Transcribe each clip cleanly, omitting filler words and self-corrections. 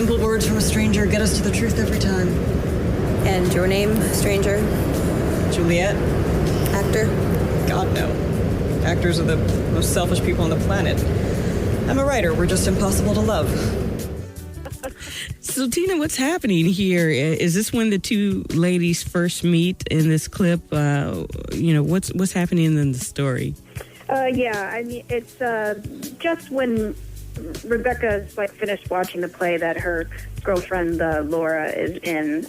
Simple words from a stranger get us to the truth every time. And your name, stranger? Juliet? Actor? God, no. Actors are the most selfish people on the planet. I'm a writer. We're just impossible to love. So, Tina, what's happening here? Is this when the two ladies first meet in this clip? What's happening in the story? Yeah, I mean, it's just when Rebecca's finished watching the play that her girlfriend Laura is in,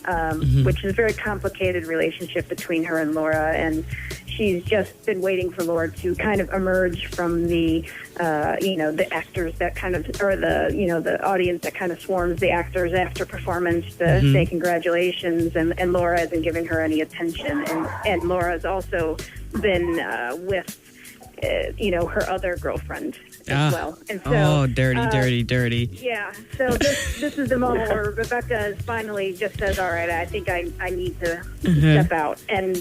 which is a very complicated relationship between her and Laura, and she's just been waiting for Laura to kind of emerge from the actors that kind of, or the audience that kind of swarms the actors after performance to say congratulations, and Laura isn't giving her any attention, and Laura's also been with her other girlfriend as well. And so, dirty. Yeah. So this is the moment where Rebecca is finally just says, "All right, I think I need to step out," and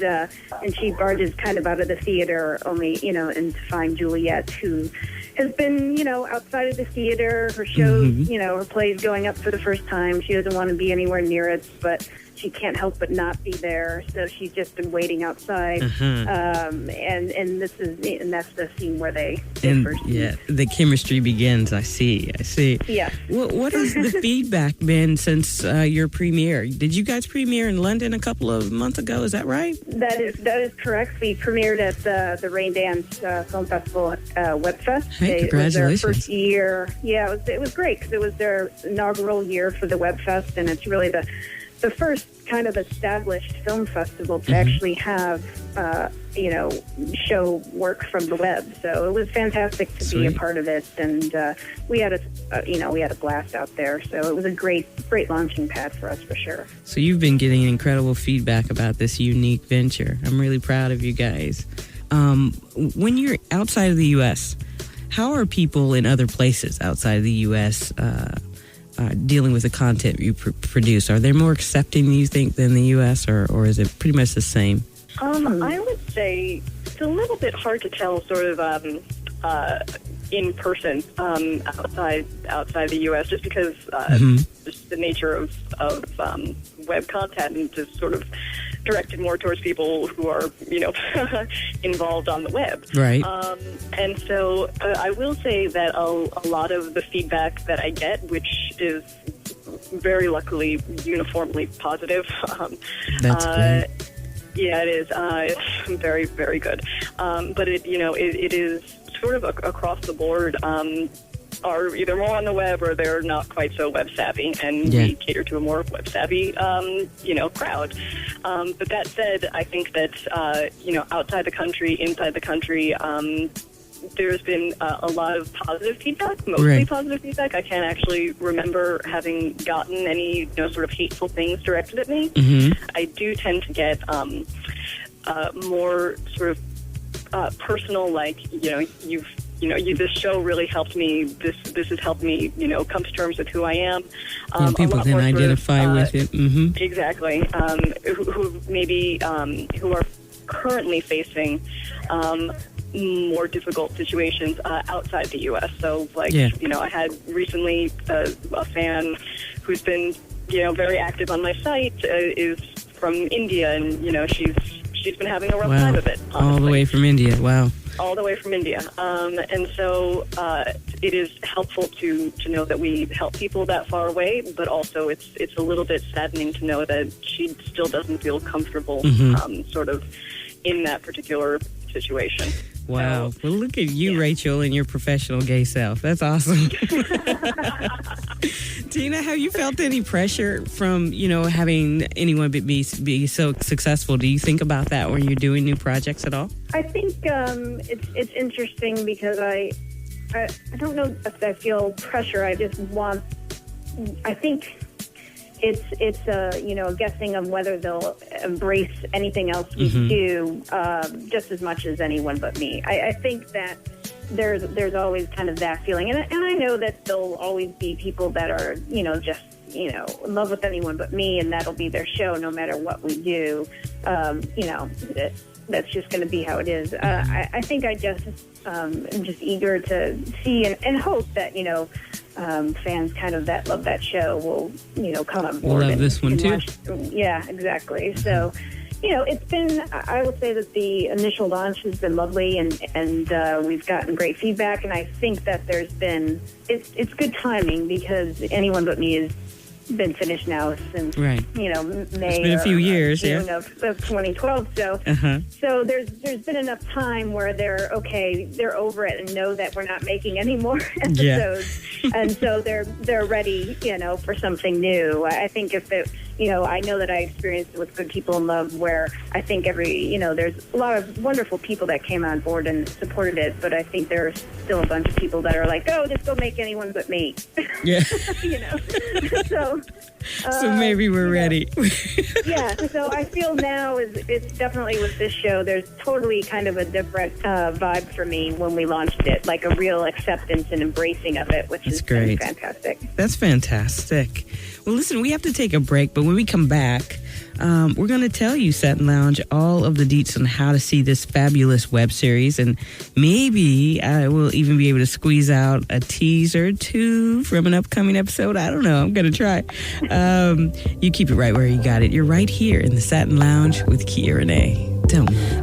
she barges kind of out of the theater, only and to find Juliet, who has been outside of the theater. Her shows, her plays going up for the first time. She doesn't want to be anywhere near it, but she can't help but not be there, so she's just been waiting outside. And that's the scene where they first meet. Yeah, the chemistry begins. I see. Yeah. What has the feedback been since your premiere? Did you guys premiere in London a couple of months ago? Is that right? That is correct. We premiered at the Rain Dance Film Festival Webfest. Hey, congratulations! It was their first year. Yeah, it was great because it was their inaugural year for the Webfest, and it's really the first kind of established film festival to actually have, show work from the web. So it was fantastic to be a part of it, and we had a blast out there. So it was a great launching pad for us for sure. So you've been getting incredible feedback about this unique venture. I'm really proud of you guys. When you're outside of the U.S., how are people in other places outside of the U.S. Dealing with the content you produce? Are they more accepting, you think, than the U.S., or is it pretty much the same? I would say it's a little bit hard to tell sort of in person outside the U.S., just because just the nature of web content and just sort of directed more towards people who are, involved on the web. Right. And so I will say that a lot of the feedback that I get, which is very luckily uniformly positive. That's great. Yeah, it is. It's very, very good. But it is sort of across the board. Are either more on the web or they're not quite so web savvy, and we cater to a more web savvy, crowd. But that said, I think that outside the country, inside the country, there's been a lot of positive feedback, mostly positive feedback. I can't actually remember having gotten any sort of hateful things directed at me. I do tend to get more sort of personal, this show really helped me. This has helped me, come to terms with who I am. People can identify with it. Exactly. Who maybe who are currently facing more difficult situations outside the U.S. So, I had recently a fan who's been, very active on my site is from India, and she's been having a rough time of it. Honestly. All the way from India. Wow. All the way from India. And so it is helpful to know that we help people that far away, but also it's a little bit saddening to know that she still doesn't feel comfortable sort of in that particular situation. Wow. Well, look at you, Rachel, and your professional gay self. That's awesome. Tina, have you felt any pressure from, having anyone be so successful? Do you think about that when you're doing new projects at all? I think it's interesting because I don't know if I feel pressure. I think it's a guessing of whether they'll embrace anything else we do just as much as anyone but me. I think that there's always kind of that feeling, and I know that there'll always be people that are just in love with anyone but me, and that'll be their show no matter what we do. That's just going to be how it is. I think I just am just eager to see and hope that, fans kind of that love that show will, come on board. Love this one too. Yeah, exactly. So, it's been, I would say that the initial launch has been lovely, and we've gotten great feedback, and I think that it's good timing because Anyone But Me has been finished now since, right. May. It's been a few years, June of 2012. So, so there's been enough time where they're over it and know that we're not making any more episodes, and so they're ready, for something new. I think if it, I know that I experienced it with Good People in Love, where I think there's a lot of wonderful people that came on board and supported it, but I think there's still a bunch of people that are like, oh, just go make Anyone But Me. Yeah. So maybe we're ready. Yeah, so I feel now it's definitely with this show, there's totally kind of a different vibe for me when we launched it, like a real acceptance and embracing of it, which is great. Fantastic. That's fantastic. Well, listen, we have to take a break, but when we come back, we're going to tell you, Satin Lounge, all of the deets on how to see this fabulous web series, and maybe I will even be able to squeeze out a teaser too from an upcoming episode. I don't know. I'm going to try. You keep it right where you got it. You're right here in the Satin Lounge with Kia Renee. Don't move.